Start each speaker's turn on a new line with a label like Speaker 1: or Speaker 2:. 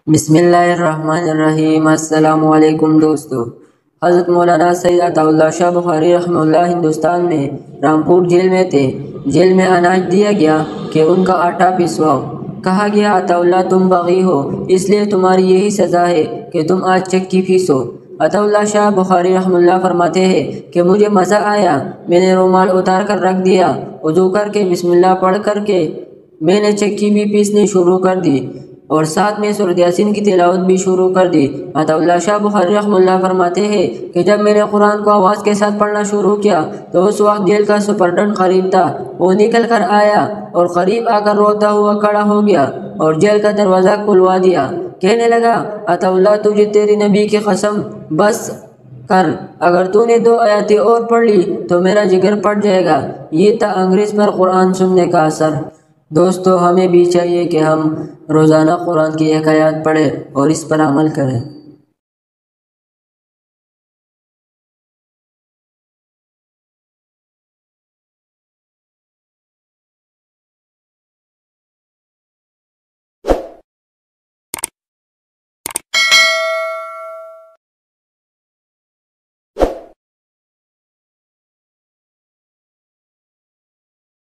Speaker 1: بسم اللہ الرحمن الرحیم۔ السلام علیکم دوستو۔ حضرت مولانا سید عطا اللہ شاہ بخاری رحمہ اللہ ہندوستان میں رامپور جیل میں تھے۔ جیل میں اناج دیا گیا کہ ان کا آٹا پسواؤ۔ کہا گیا عطا اللہ تم باغی ہو، اس لیے تمہاری یہی سزا ہے کہ تم آج چکی پیسو۔ عطا اللہ شاہ بخاری رحمہ اللہ فرماتے ہیں کہ مجھے مزہ آیا، میں نے رومال اتار کر رکھ دیا، وضو کر کے بسم اللہ پڑھ کر کے میں نے چکی بھی پیسنی شروع کر دی اور ساتھ میں سورۃ یاسین کی تلاوت بھی شروع کر دی۔ عطا اللہ شاہ بخاری رحمہ اللہ فرماتے ہیں کہ جب میں نے قرآن کو آواز کے ساتھ پڑھنا شروع کیا تو اس وقت جیل کا سپرڈنٹ قریب تھا، وہ نکل کر آیا اور قریب آ کر روتا ہوا کھڑا ہو گیا اور جیل کا دروازہ کھلوا دیا۔ کہنے لگا عطا اللہ تجھے تیری نبی کی قسم بس کر، اگر تو نے 2 آیاتیں اور پڑھ لی تو میرا جگر پھٹ جائے گا۔ یہ تھا انگریز پر قرآن سننے کا اثر۔ دوستو ہمیں بھی چاہیے کہ ہم روزانہ قرآن کی 1 آیات پڑھیں اور اس پر عمل کریں۔